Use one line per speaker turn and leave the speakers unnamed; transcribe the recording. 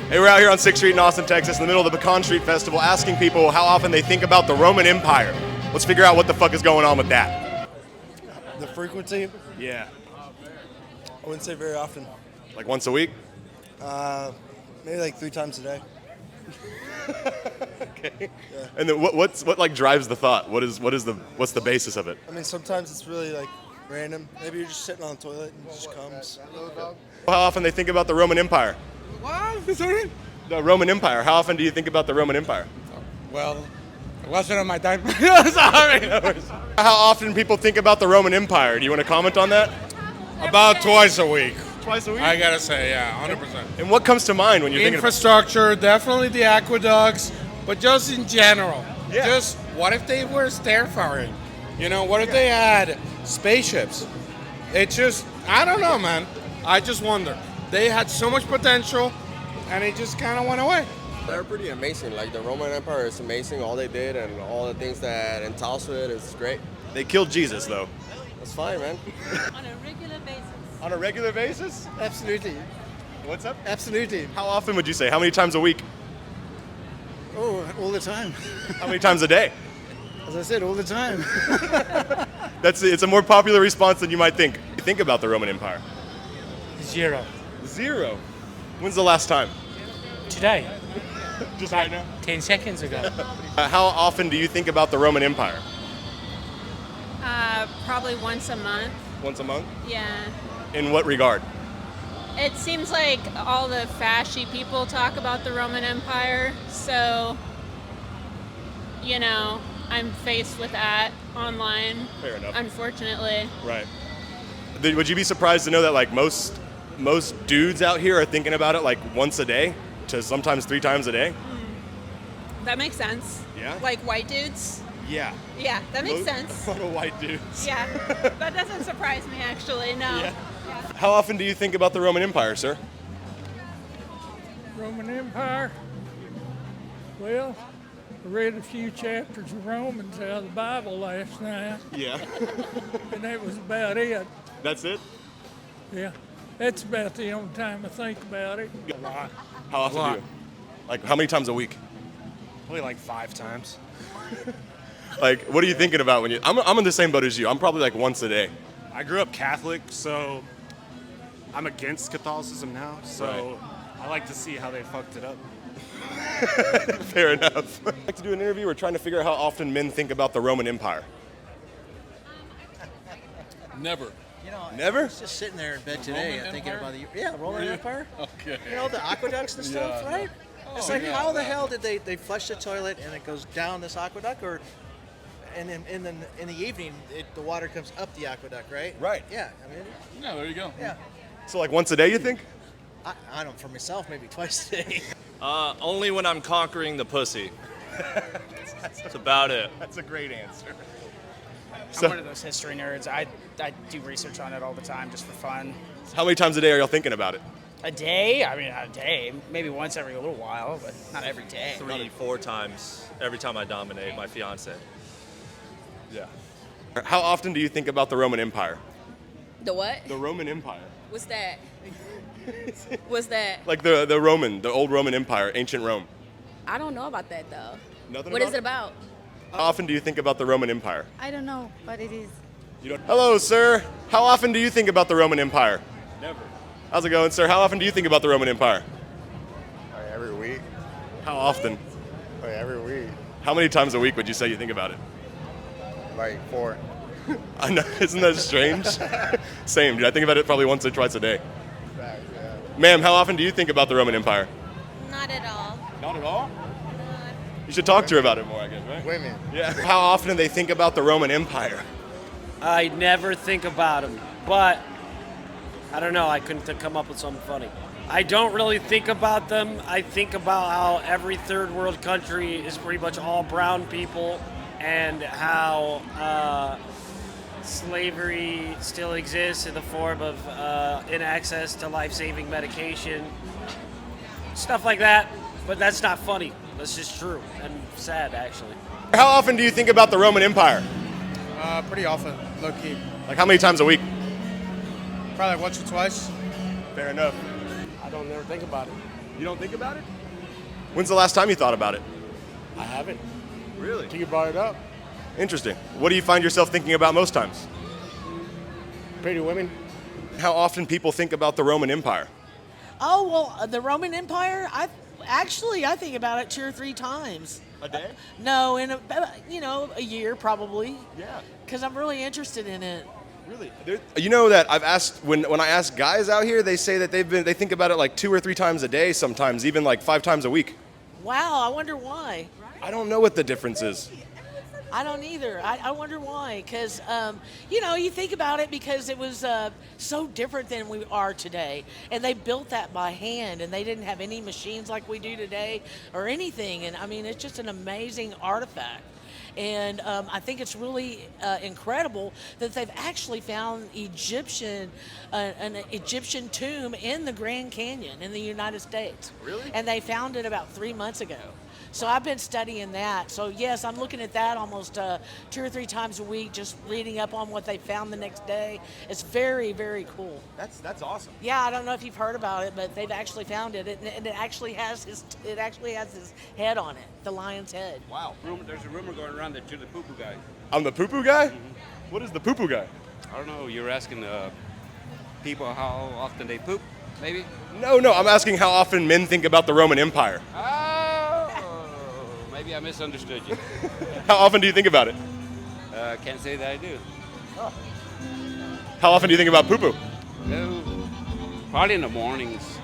Hey, we're out here on 6th Street in Austin, Texas, in the middle of the Pecan Street Festival, asking people how often they think about the Roman Empire. Let's figure out what the fuck is going on with that.
The frequency?
Yeah.
I wouldn't say very often.
Like once a week?
Maybe like 3 times a day.
Okay. Yeah. And then what like drives the thought? What's the basis of it?
I mean, sometimes it's really like random. Maybe you're just sitting on the toilet and it just comes.
How often they think about the Roman Empire?
What? Sorry?
The Roman Empire. How often do you think about the Roman Empire?
Well, it wasn't on my time. Sorry.
How often people think about the Roman Empire? Do you want to comment on that?
About twice a week.
Twice a week?
I gotta say, yeah, 100%.
And what comes to mind when you're thinking about
Infrastructure, definitely the aqueducts, but just in general.
Yeah.
Just what if they were stairfaring? You know, what if they had spaceships? It just, I don't know, man. I just wonder. They had so much potential, and it just kind of went away.
They're pretty amazing. Like the Roman Empire is amazing. All they did and all the things that entails with it is great.
They killed Jesus, though.
That's fine, man.
On a regular basis.
On a regular basis?
Absolutely.
What's up?
Absolutely.
How often would you say? How many times a week?
Oh, all the time.
How many times a day?
As I said, all the time.
It's a more popular response than you might think. You think about the Roman Empire?
0.
0. When's the last time?
Today,
Just right now.
10 seconds ago.
How often do you think about the Roman Empire?
Probably once a month.
Once a month?
Yeah.
In what regard?
It seems like all the fashy people talk about the Roman Empire, so, you know, I'm faced with that online.
Fair enough.
Unfortunately.
Right. Would you be surprised to know that like most dudes out here are thinking about it like once a day to sometimes 3 times a day?
That makes sense.
Yeah?
Like white dudes?
Yeah.
Yeah, that makes sense.
A lot of white dudes.
Yeah. That doesn't surprise me, actually, no.
Yeah. How often do you think about the Roman Empire, sir?
Roman Empire? Well, I read a few chapters of Romans out of the Bible last night,
Yeah.
and that was about it.
That's it?
Yeah, that's about the only time I think about it.
A lot.
How often
A lot.
do you? Like how many times a week?
Probably like 5 times.
Like what are you thinking about when you? I'm in the same boat as you. I'm probably like once a day.
I grew up Catholic, so I'm against Catholicism now. So
Right.
I like to see how they fucked it up.
Fair enough. I'd like to do an interview. We're trying to figure out how often men think about the Roman Empire.
Never.
You know,
Never?
I was just sitting there in bed today
Roman
thinking
Empire?
about the Roman Empire.
Okay.
You know, the aqueducts and stuff,
Yeah,
right? It's like, how the hell did they flush the toilet and it goes down this aqueduct, or and then in the evening the water comes up the aqueduct, right?
Right.
Yeah. I mean,
Yeah, there you go.
yeah.
So like once a day, you think?
I don't, for myself, maybe twice a day.
Only when I'm conquering the pussy. That's about it.
That's a great answer.
I'm one of those history nerds. I do research on it all the time just for fun.
How many times a day are y'all thinking about it?
A day? I mean, a day. Maybe once every little while, but not every day.
3, 4 times every time I dominate my fiance.
Yeah. How often do you think about the Roman Empire?
The what?
The Roman Empire.
What's that? What's that?
Like the old Roman Empire, ancient Rome.
I don't know about that, though.
Nothing
What
about
is it about?
How often do you think about the Roman Empire?
I don't know, but it is.
You don't. Hello, sir. How often do you think about the Roman Empire?
Never.
How's it going, sir? How often do you think about the Roman Empire?
Every week.
How often?
Every week.
How many times a week would you say you think about it?
Like 4.
I know, isn't that strange? Same, dude. I think about it probably once or twice a day. Ma'am, how often do you think about the Roman Empire?
Not at all.
Not at all? You should talk to her about it more, I guess, right?
Women.
Yeah. How often do they think about the Roman Empire?
I never think about them, but I don't know. I couldn't come up with something funny. I don't really think about them. I think about how every third world country is pretty much all brown people, and how slavery still exists in the form of inaccess to life-saving medication, stuff like that. But that's not funny. That's just true and sad, actually.
How often do you think about the Roman Empire?
Pretty often, low key.
Like how many times a week?
Probably once or twice.
Fair enough.
I don't never think about it.
You don't think about it? When's the last time you thought about it?
I haven't.
Really?
Till you brought it up.
Interesting. What do you find yourself thinking about most times?
Pretty women.
How often people think about the Roman Empire?
Oh, well, the Roman Empire, I think about it 2 or 3 times.
A day?
No, in a year probably.
Yeah.
Because I'm really interested in it.
Really? You know that I've asked when I ask guys out here, they say that they think about it like 2 or 3 times a day, sometimes even like 5 times a week.
Wow, I wonder why.
I don't know what the difference is.
I don't either. I wonder why. Because, you think about it because it was so different than we are today. And they built that by hand, and they didn't have any machines like we do today or anything. And, I mean, it's just an amazing artifact. And I think it's really incredible that they've actually found an Egyptian tomb in the Grand Canyon in the United States.
Really?
And they found it about 3 months ago. So I've been studying that. So yes, I'm looking at that almost 2 or 3 times a week, just reading up on what they found the next day. It's very, very cool.
That's awesome.
Yeah, I don't know if you've heard about it, but they've actually found it, and it actually has his head on it, the lion's head.
Wow.
There's a rumor going around that you're the poo-poo guy.
I'm the poo-poo guy? What is the poo-poo guy?
I don't know. You're asking people how often they poop, maybe?
No, I'm asking how often men think about the Roman Empire.
Maybe I misunderstood you.
How often do you think about it?
Can't say that I do.
How often do you think about poo-poo?
No, probably in the mornings.